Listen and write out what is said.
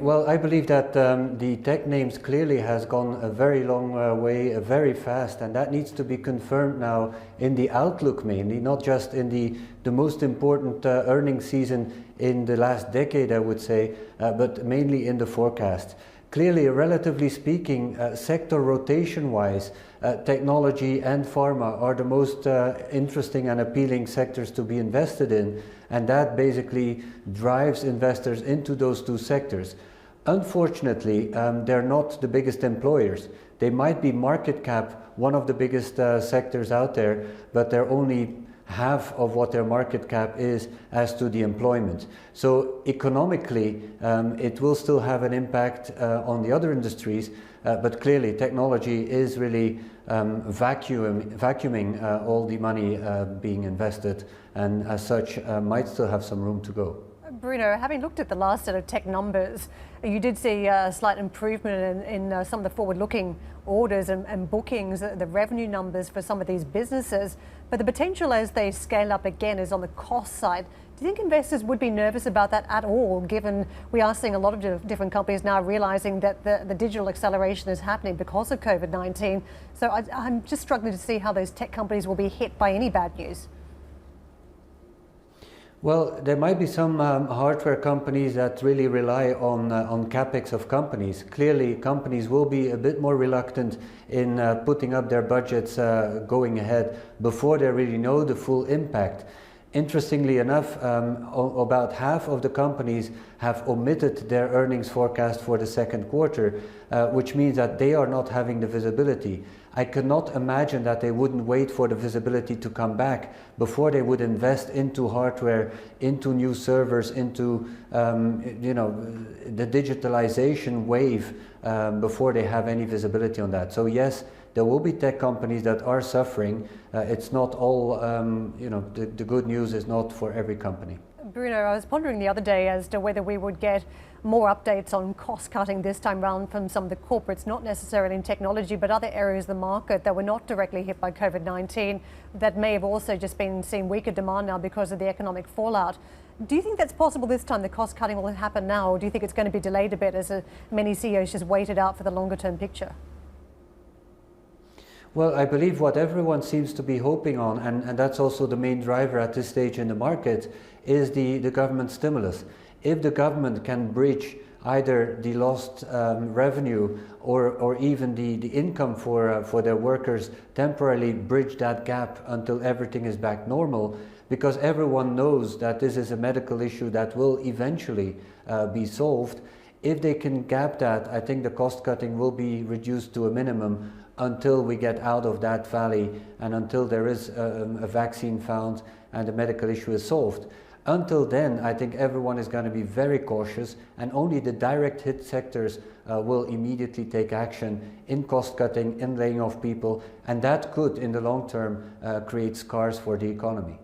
Well, I believe that the tech names clearly has gone a very long way, very fast, and that needs to be confirmed now in the outlook mainly, not just in the most important earnings season in the last decade, I would say, but mainly in the forecast. Clearly, relatively speaking, sector rotation-wise, technology and pharma are the most interesting and appealing sectors to be invested in, and that basically drives investors into those two sectors. Unfortunately, they're not the biggest employers. They might be market cap, one of the biggest sectors out there, but they're only half of what their market cap is as to the employment. So economically, it will still have an impact on the other industries, but clearly technology is really vacuuming all the money being invested, and as such might still have some room to go. Bruno, having looked at the last set of tech numbers, you did see a slight improvement in some of the forward-looking orders and bookings, the revenue numbers for some of these businesses, but the potential as they scale up again is on the cost side. Do you think investors would be nervous about that at all, given we are seeing a lot of different companies now realizing that the digital acceleration is happening because of COVID-19? So I'm just struggling to see how those tech companies will be hit by any bad news. Well, there might be some hardware companies that really rely on capex of companies. Clearly, companies will be a bit more reluctant in putting up their budgets going ahead before they really know the full impact. Interestingly enough, about half of the companies have omitted their earnings forecast for the second quarter, which means that they are not having the visibility. I cannot imagine that they wouldn't wait for the visibility to come back before they would invest into hardware, into new servers, into the digitalization wave before they have any visibility on that. So yes, there will be tech companies that are suffering. It's not all, the good news is not for every company. Bruno, I was pondering the other day as to whether we would get more updates on cost cutting this time round from some of the corporates, not necessarily in technology, but other areas of the market that were not directly hit by COVID-19 that may have also just been seeing weaker demand now because of the economic fallout. Do you think that's possible this time, the cost cutting will happen now, or do you think it's going to be delayed a bit as many CEOs just waited out for the longer term picture? Well, I believe what everyone seems to be hoping on, and that's also the main driver at this stage in the market, is the government stimulus. If the government can bridge either the lost revenue or even the income for their workers, temporarily bridge that gap until everything is back normal, because everyone knows that this is a medical issue that will eventually be solved. If they can gap that, I think the cost cutting will be reduced to a minimum until we get out of that valley and until there is a vaccine found and the medical issue is solved. Until then, I think everyone is going to be very cautious, and only the direct hit sectors will immediately take action in cost cutting, in laying off people, and that could, in the long term, create scars for the economy.